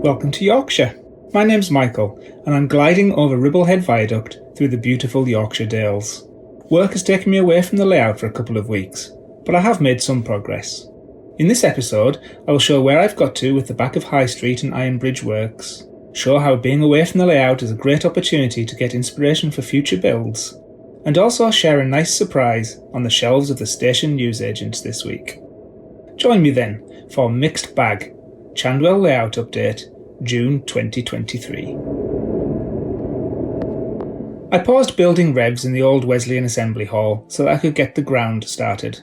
Welcome to Yorkshire. My name's Michael and I'm gliding over Ribblehead Viaduct through the beautiful Yorkshire Dales. Work has taken me away from the layout for a couple of weeks, but I have made some progress. In this episode, I will show where I've got to with the back of High Street and Iron Bridge works, show how being away from the layout is a great opportunity to get inspiration for future builds, and also share a nice surprise on the shelves of the station newsagents this week. Join me then for Mixed Bag, Chandwell Layout Update, June 2023. I paused building revs in the old Wesleyan Assembly Hall so that I could get the ground started.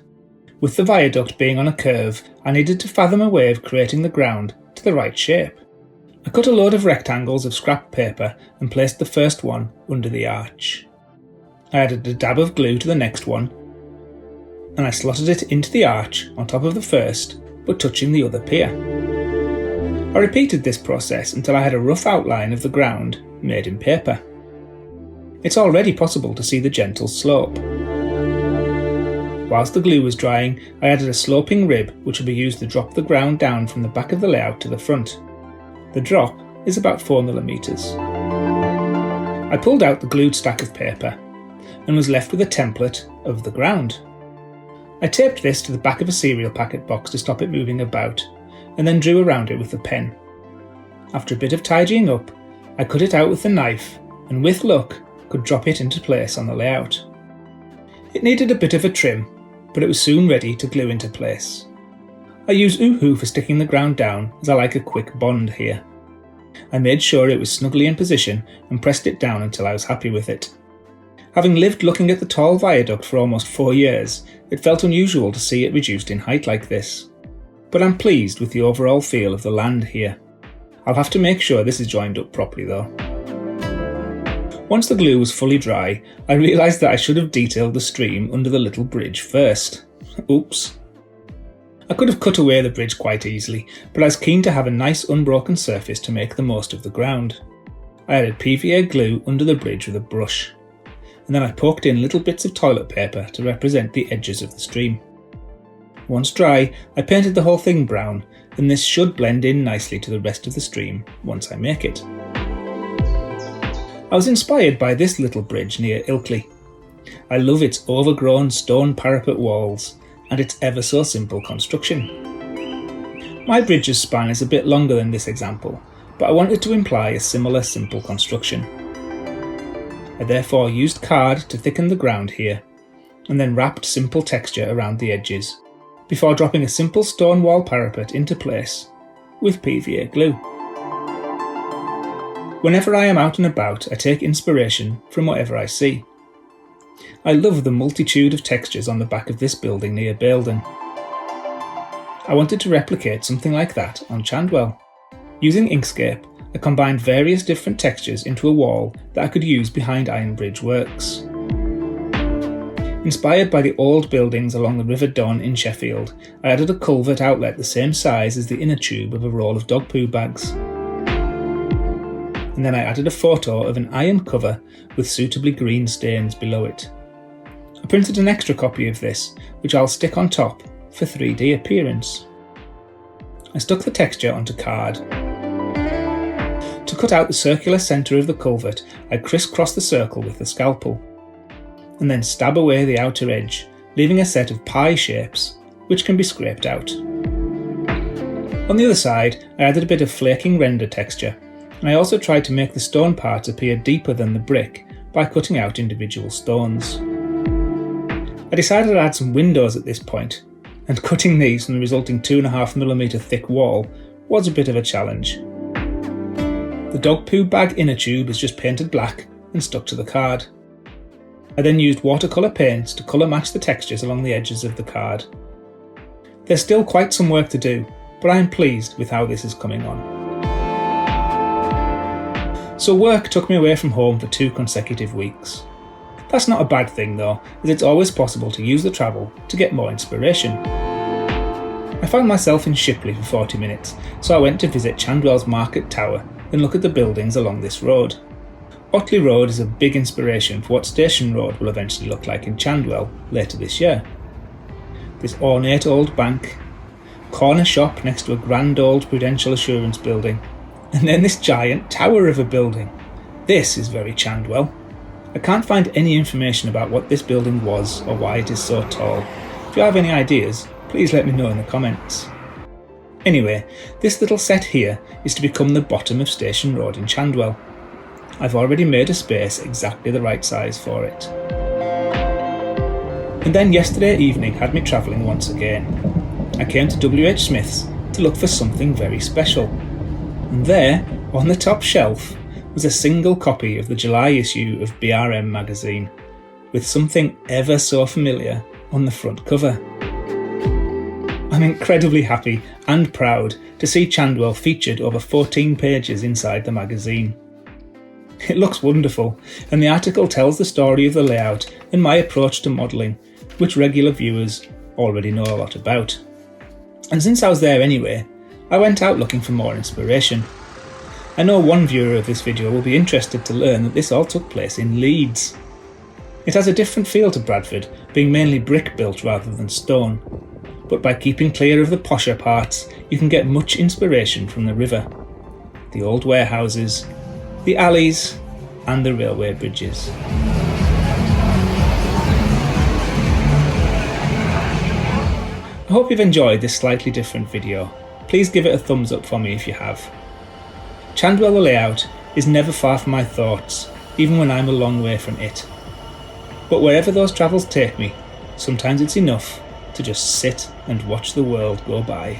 With the viaduct being on a curve, I needed to fathom a way of creating the ground to the right shape. I cut a load of rectangles of scrap paper and placed the first one under the arch. I added a dab of glue to the next one, and I slotted it into the arch on top of the first, but touching the other pier. I repeated this process until I had a rough outline of the ground made in paper. It's already possible to see the gentle slope. Whilst the glue was drying, I added a sloping rib which will be used to drop the ground down from the back of the layout to the front. The drop is about 4mm. I pulled out the glued stack of paper and was left with a template of the ground. I taped this to the back of a cereal packet box to stop it moving about, and then drew around it with a pen. After a bit of tidying up, I cut it out with a knife and with luck could drop it into place on the layout. It needed a bit of a trim, but it was soon ready to glue into place. I use Oohoo for sticking the ground down as I like a quick bond here. I made sure it was snugly in position and pressed it down until I was happy with it. Having lived looking at the tall viaduct for almost 4 years, it felt unusual to see it reduced in height like this. But I'm pleased with the overall feel of the land here. I'll have to make sure this is joined up properly though. Once the glue was fully dry, I realised that I should have detailed the stream under the little bridge first. Oops. I could have cut away the bridge quite easily, but I was keen to have a nice unbroken surface to make the most of the ground. I added PVA glue under the bridge with a brush, and then I poked in little bits of toilet paper to represent the edges of the stream. Once dry, I painted the whole thing brown, and this should blend in nicely to the rest of the stream once I make it. I was inspired by this little bridge near Ilkley. I love its overgrown stone parapet walls and its ever so simple construction. My bridge's span is a bit longer than this example, but I wanted to imply a similar simple construction. I therefore used card to thicken the ground here, and then wrapped simple texture around the edges, before dropping a simple stone wall parapet into place with PVA glue. Whenever I am out and about, I take inspiration from whatever I see. I love the multitude of textures on the back of this building near Baildon. I wanted to replicate something like that on Chandwell. Using Inkscape, I combined various different textures into a wall that I could use behind Iron Bridge works. Inspired by the old buildings along the River Don in Sheffield, I added a culvert outlet the same size as the inner tube of a roll of dog poo bags. And then I added a photo of an iron cover with suitably green stains below it. I printed an extra copy of this, which I'll stick on top for 3D appearance. I stuck the texture onto card. To cut out the circular centre of the culvert, I crisscrossed the circle with the scalpel, and then stab away the outer edge, leaving a set of pie shapes, which can be scraped out. On the other side, I added a bit of flaking render texture, and I also tried to make the stone parts appear deeper than the brick by cutting out individual stones. I decided to add some windows at this point, and cutting these from the resulting 2.5mm thick wall was a bit of a challenge. The dog poo bag inner tube is just painted black and stuck to the card. I then used watercolour paints to colour match the textures along the edges of the card. There's still quite some work to do, but I am pleased with how this is coming on. So work took me away from home for 2 consecutive weeks. That's not a bad thing though, as it's always possible to use the travel to get more inspiration. I found myself in Shipley for 40 minutes, so I went to visit Chandwell's Market Tower and look at the buildings along this road. Otley Road is a big inspiration for what Station Road will eventually look like in Chandwell later this year. This ornate old bank, corner shop next to a grand old Prudential Assurance building, And then this giant tower of a building. This is very Chandwell. I can't find any information about what this building was or why it is so tall. If you have any ideas, please let me know in the comments. Anyway, this little set here is to become the bottom of Station Road in Chandwell. I've already made a space exactly the right size for it. And then yesterday evening had me travelling once again. I came to WH Smith's to look for something very special. And there, on the top shelf, was a single copy of the July issue of BRM magazine, with something ever so familiar on the front cover. I'm incredibly happy and proud to see Chandwell featured over 14 pages inside the magazine. It looks wonderful, and the article tells the story of the layout and my approach to modelling, which regular viewers already know a lot about. And since I was there anyway, I went out looking for more inspiration. I know one viewer of this video will be interested to learn that this all took place in Leeds. It has a different feel to Bradford, being mainly brick built rather than stone, but by keeping clear of the posher parts, you can get much inspiration from the river, the old warehouses, the alleys, and the railway bridges. I hope you've enjoyed this slightly different video. Please give it a thumbs up for me if you have. Chandwell Layout is never far from my thoughts, even when I'm a long way from it. But wherever those travels take me, sometimes it's enough to just sit and watch the world go by.